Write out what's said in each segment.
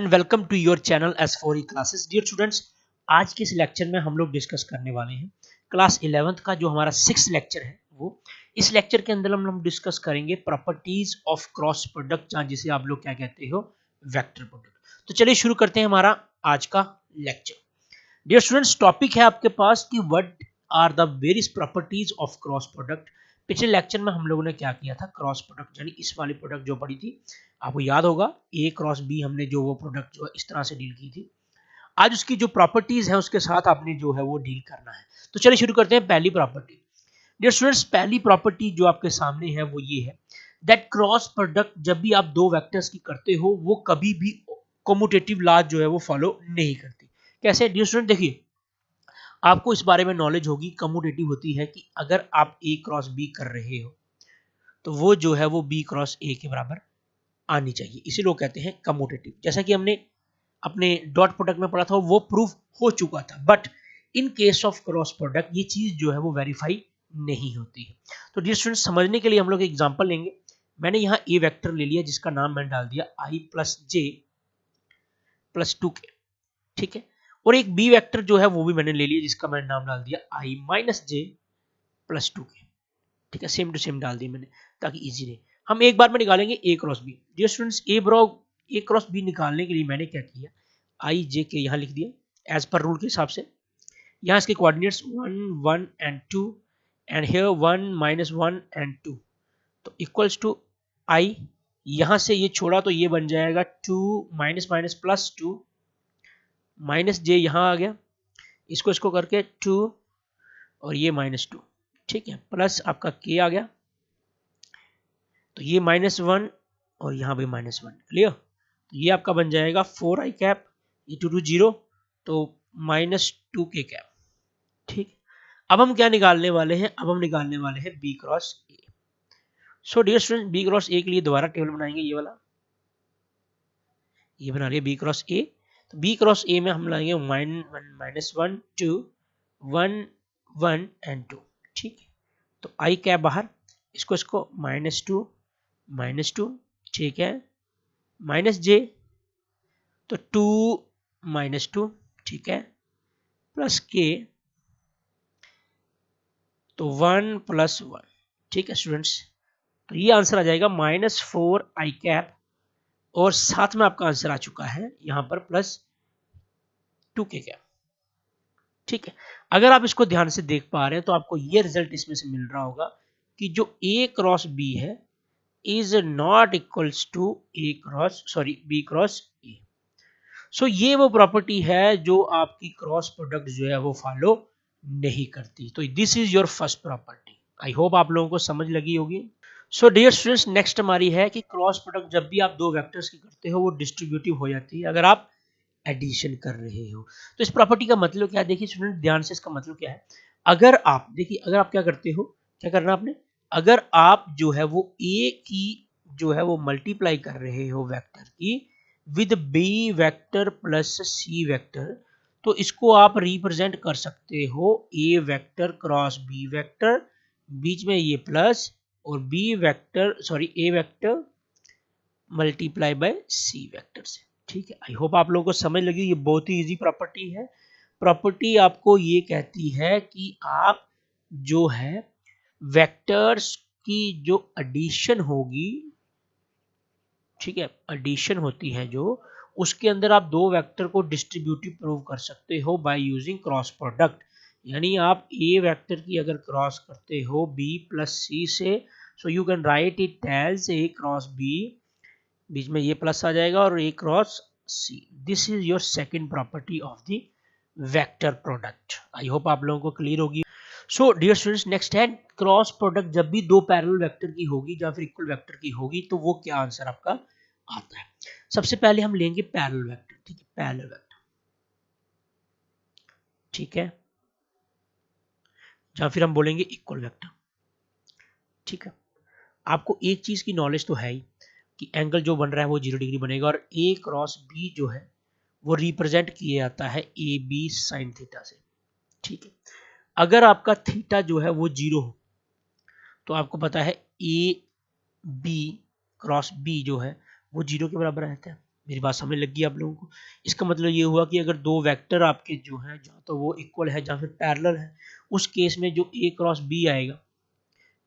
Welcome to your channel S4E classes. Dear students, आज के इस लेक्चर में हम लोग डिस्कस करने वाले हैं क्लास 11th का जो हमारा 6th लेक्चर है। वो इस लेक्चर के अंदर हम डिस्कस करेंगे प्रॉपर्टीज ऑफ क्रॉस प्रोडक्ट, जिसे आप लोग क्या कहते हो, वेक्टर प्रोडक्ट। तो चलिए शुरू करते हैं हमारा आज का लेक्चर। डियर स्टूडेंट्स, टॉपिक है आपके पास कि what are the various properties of cross product. पिछले लेक्चर में हम लोगों ने क्या किया था, क्रॉस प्रोडक्ट यानी इस वाली प्रोडक्ट जो पढ़ी थी, आपको याद होगा ए क्रॉस बी, हमने जो वो प्रोडक्ट जो इस तरह से डील की थी। आज उसकी जो प्रॉपर्टीज है उसके साथ आपने जो है वो डील करना है। तो चलिए शुरू करते हैं पहली प्रॉपर्टी। डियर स्टूडेंट्स, पहली प्रॉपर्टी जो आपके सामने है वो ये है दैट क्रॉस प्रोडक्ट जब भी आप दो वेक्टर्स की करते हो वो कभी भी कम्यूटेटिव लॉ जो है वो फॉलो नहीं करती। कैसे? डियर स्टूडेंट देखिए, आपको इस बारे में नॉलेज होगी, कम्यूटेटिव होती है कि अगर आप ए क्रॉस बी कर रहे हो तो वो जो है वो बी क्रॉस ए के बराबर आनी चाहिए, इसे लोग कहते हैं कम्यूटेटिव। जैसा कि हमने अपने डॉट प्रोडक्ट में पढ़ा था वो प्रूफ हो चुका था, but in case of cross product ये चीज जो है वो वेरीफाई नहीं होती है। तो डियर स्टूडेंट्स, समझने के लिए हम लोग एग्जांपल लेंगे। मैंने यहाँ ए वेक्टर ले लिया जिसका नाम मैंने डाल दिया i plus J plus 2k, ठीक है। और एक बी वेक्टर जो है वो भी मैंने ले लिया जिसका मैंने नाम डाल दिया i minus J plus 2k, ठीक है। सेम टू सेम डाल दिया मैंने ताकि इजी रहे। हम एक बार में निकालेंगे ए क्रॉस बी। डियर स्टूडेंट्स, ए क्रॉस बी निकालने के लिए मैंने क्या किया, आई जे के यहाँ लिख दिया एज पर रूल के हिसाब से। यहाँ इसके coordinates 1 1 and 2 and here 1 minus 1 and 2, तो इक्वल्स टू आई। यहाँ से ये छोड़ा तो ये बन जाएगा 2 माइनस माइनस प्लस 2 माइनस जे, यहाँ आ गया, इसको इसको करके 2 और ये माइनस 2, ठीक है, प्लस आपका के आ गया, तो ये -1 और यहाँ भी -1। क्लियर? तो ये आपका बन जाएगा 4i कैप, ये 2 0, तो -2k कैप, ठीक। अब हम क्या निकालने वाले हैं, अब हम निकालने वाले हैं B cross A. So dear student, B cross A के लिए दोबारा टेबल बनाएंगे, ये वाला, ये बना रही है बी क्रॉस ए। तो बी क्रॉस ए में हम लाएंगे -1 2 1 1 एंड 2, ठीक है। तो आई कैप बाहर, इसको इसको -2 ठीक है, माइनस जे, तो 2 -2, ठीक है, प्लस के, तो 1 + 1, ठीक है स्टूडेंट्स। तो ये आंसर आ जाएगा -4i कैप, और साथ में आपका आंसर आ चुका है यहाँ पर +2k कैप, ठीक है। अगर आप इसको ध्यान से देख पा रहे हैं तो आपको ये रिजल्ट इसमें से मिल रहा होगा कि जो a क्रॉस b है is not equals to b cross A. So ये वो प्रॉपर्टी है जो आपकी क्रॉस प्रोडक्ट जो है वो फॉलो नहीं करती। तो this is your first property. I hope आप लोगों को समझ लगी होगी। सो डियर स्टूडेंट्स, नेक्स्ट हमारी है कि क्रॉस प्रोडक्ट जब भी आप दो वेक्टर्स की करते हो वो डिस्ट्रीब्यूटिव हो जाती है अगर आप एडिशन कर रहे हो। तो इस प्रॉपर्टी का मतलब क्या है, देखिए स्टूडेंट ध्यान से, इसका मतलब क्या है, अगर आप देखिए, अगर आप क्या करते हो, क्या करना आपने, अगर आप जो है वो ए की जो है वो मल्टीप्लाई कर रहे हो वेक्टर की with B vector plus C vector, तो इसको आप रिप्रेजेंट कर सकते हो A vector cross B vector, बीच में ये प्लस, और B vector A vector multiply by C vector से, ठीक है। आई होप आप लोगों को समझ लगी। ये बहुत ही इजी प्रॉपर्टी है। प्रॉपर्टी आपको ये कहती है कि आप जो है वेक्टर्स की जो एडिशन होगी, ठीक है, एडिशन होती है जो, उसके अंदर आप दो वेक्टर को डिस्ट्रीब्यूटिव प्रूव कर सकते हो बाय यूजिंग क्रॉस प्रोडक्ट। यानी आप ए वेक्टर की अगर क्रॉस करते हो बी प्लस सी से, so you can write it as a cross b, बीच में ये प्लस आ जाएगा, और a cross c. This is your second property of the vector product. I hope आप लोगों को क्लियर होगी। सो डियर स्टूडेंट्स, नेक्स्ट है क्रॉस प्रोडक्ट जब भी दो पैरेलल वेक्टर की होगी या फिर इक्वल वेक्टर की होगी तो वो क्या आंसर आपका आता है। सबसे पहले हम लेंगे पैरेलल वेक्टर, ठीक है, पैरेलल वेक्टर, ठीक है, या फिर हम बोलेंगे इक्वल वेक्टर, ठीक है। आपको एक चीज की नॉलेज तो है ही कि एंगल जो बन रहा है वो 0 डिग्री बनेगा, और ए क्रॉस बी जो है वो रिप्रेजेंट किया जाता है ए बी साइन थीटा से, ठीक है। अगर आपका थीटा जो है वो 0 हो तो आपको पता है ए बी क्रॉस बी जो है वो 0 के बराबर रहता है, मेरी बात समझ लगी आप लोगों को। इसका मतलब ये हुआ कि अगर दो वेक्टर आपके जो हैं जहाँ तो वो इक्वल है जहाँ फिर पैरेलल है, उस केस में जो ए क्रॉस बी आएगा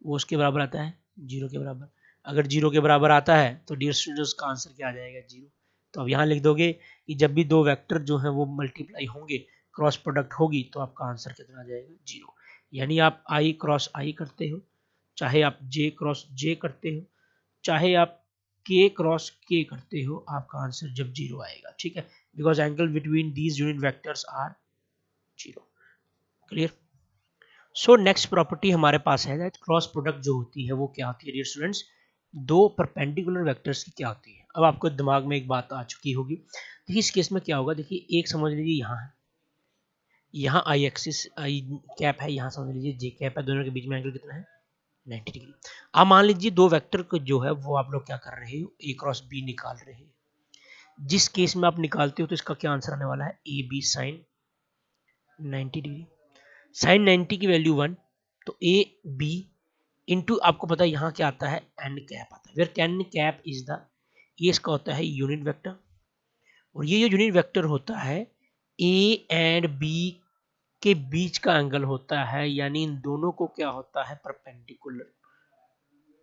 वो उसके बराबर आता है 0 के बराबर। अगर 0 के बराबर आता है तो डियर स्टूडेंट्स का आंसर क्या आ जाएगा 0। तो अब यहाँ लिख दोगे कि जब भी दो वेक्टर जो हैं वो मल्टीप्लाई होंगे, क्रॉस प्रोडक्ट होगी, तो आपका आंसर कितना आ जाएगा 0। यानी आप आई क्रॉस आई करते हो, चाहे आप जे क्रॉस जे करते हो, चाहे आप के क्रॉस के करते हो, आपका आंसर जब 0 आएगा। ठीक है, because angle between these unit vectors are 0। Clear. So next property हमारे पास है दैट क्रॉस प्रोडक्ट जो होती है वो क्या होती है डियर स्टूडेंट्स, दो परपेंडिकुलर वेक्टर्स की क्या होती है। अब आपको दिमाग में एक बात आ चुकी होगी। देखिए इस केस में क्या होगा, देखिए एक समझ लीजिए यहाँ है, यहाँ आई एक्सिस आई कैप है, यहाँ समझ लीजिए जे कैप है, दोनों के बीच में एंगल कितना है 90 डिग्री। अब मान लीजिए दो वेक्टर को जो है वो आप लोग क्या कर रहे हो, ए क्रॉस बी निकाल रहे हैं। जिस केस में आप निकालते हो तो इसका क्या आंसर आने वाला है, A B sine 90 degree. Sine 90 की वैल्यू 1, तो ए बी इंटू आपको पता है यहाँ क्या आता है, एन कैप आता है। Where N cap is the, ये इसका होता है यूनिट वेक्टर, और ये जो यूनिट वेक्टर होता है ए एंड बी के बीच का एंगल होता है, यानी इन दोनों को क्या होता है, परपेंडिकुलर।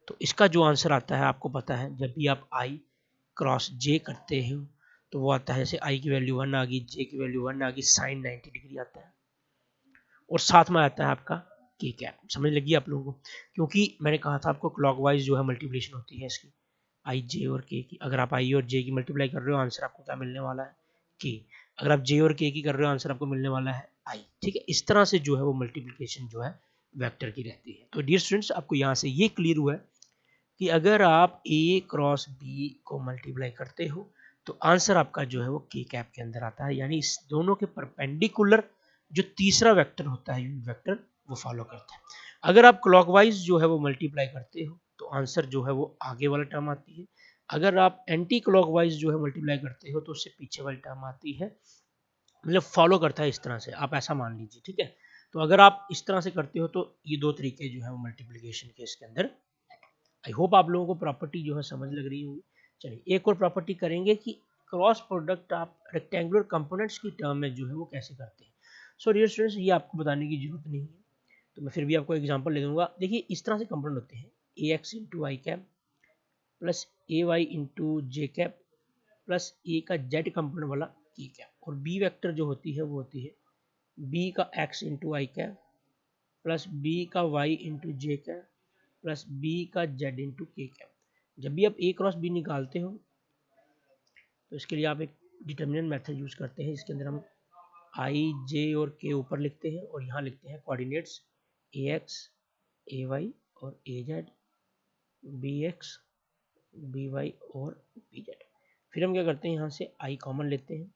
तो इसका जो आंसर आता है आपको पता है, जब भी आप आई क्रॉस जे करते हो तो वो आता है, जैसे आई की वैल्यू 1 आ गई, जे की वैल्यू 1 आ गई, साइन 90 डिग्री आता है, और साथ में आता है आपका के कैप। समझ लगी आप लोगों को, क्योंकि मैंने कहा था आपको क्लॉकवाइज जो है मल्टीप्लिकेशन होती है इसकी, आई जे और के की। अगर आप आई और जे की मल्टीप्लाई कर रहे हो, आंसर आपको क्या मिलने वाला है, के। अगर आप जे और के की कर रहे हो, आंसर आपको मिलने वाला है आई। ठीक है, इस तरह से जो है वो मल्टीप्लिकेशन जो है वेक्टर की रहती है। तो डियर स्टूडेंट्स आपको यहाँ से ये क्लियर हुआ है कि अगर आप ए क्रॉस बी को मल्टीप्लाई करते हो तो आंसर आपका जो है वो के कैप के अंदर आता है, यानी इस दोनों के परपेंडिकुलर जो तीसरा वेक्टर होता है यूनिट वेक्टर, वो फॉलो करता है। अगर आप क्लॉकवाइज जो है वो मल्टीप्लाई करते हो तो आंसर जो है वो आगे वाला टर्म आती है। अगर आप एंटी क्लॉकवाइज जो है मल्टीप्लाई करते हो तो उससे पीछे वाली टर्म आती है, मतलब फॉलो करता है इस तरह से, आप ऐसा मान लीजिए। ठीक है, तो अगर आप इस तरह से करते हो तो ये दो तरीके जो है वो मल्टीप्लिकेशन के इसके अंदर। आई होप आप लोगों को प्रॉपर्टी जो है समझ लग रही होगी। चलिए एक और प्रॉपर्टी करेंगे कि क्रॉस प्रोडक्ट आप रेक्टेंगुलर कंपोनेंट्स की टर्म में जो है वो कैसे करते हैं। सो डियर स्टूडेंट्स ये आपको बताने की जरूरत नहीं है, तो मैं फिर भी आपको एग्जांपल ले दूंगा। देखिए इस तरह से कंपोनेंट होते हैं, ए एक्स इंटू आई कैप प्लस ए वाई इंटू जे कैप प्लस ए का जेड कंपोनेंट वाला के कैप, और बी वेक्टर जो होती है वो होती है बी का एक्स इंटू आई कैप प्लस बी का वाई इंटू जे कैप प्लस बी का जेड इंटू के कैप। जब भी आप ए क्रॉस बी निकालते हो तो इसके लिए आप एक डिटर्मिनेंट मेथड यूज करते हैं, इसके अंदर हम आई जे और के ऊपर लिखते हैं और यहाँ लिखते हैं coordinates a x a y और a z, b x b y और बी जेड। फिर हम क्या करते हैं, यहाँ से आई कॉमन लेते हैं,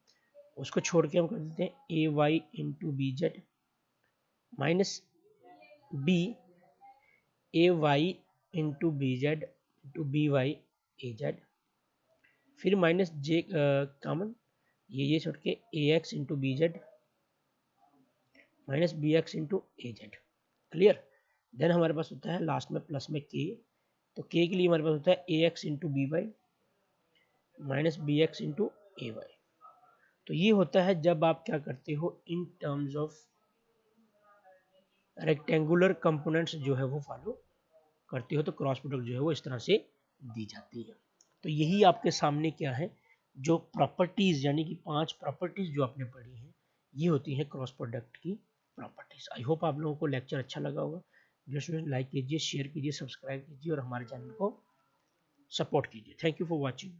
उसको छोड़ के हम कर देते हैं a y into b z minus b a y into b z into b y a z, फिर माइनस जे कॉमन, ये छोड़ के a x into b z minus b x into a z. Clear. Then हमारे पास होता है last में plus में के, तो के के लिए हमारे पास होता है a x into b y minus b x into a y. तो ये होता है जब आप क्या करते हो, in terms of rectangular components जो है वो फॉलो करते हो, तो क्रॉस प्रोडक्ट जो है वो इस तरह से दी जाती है। तो यही आपके सामने क्या है, जो प्रॉपर्टीज यानी कि 5 प्रॉपर्टीज जो आपने पढ़ी हैं, ये होती हैं क्रॉस प्रोडक्ट की प्रॉपर्टीज। आई होप आप लोगों को लेक्चर अच्छा लगा होगा। जो स्टूडेंट लाइक कीजिए, शेयर कीजिए, सब्सक्राइब कीजिए और हमारे चैनल को सपोर्ट कीजिए। Thank you for watching.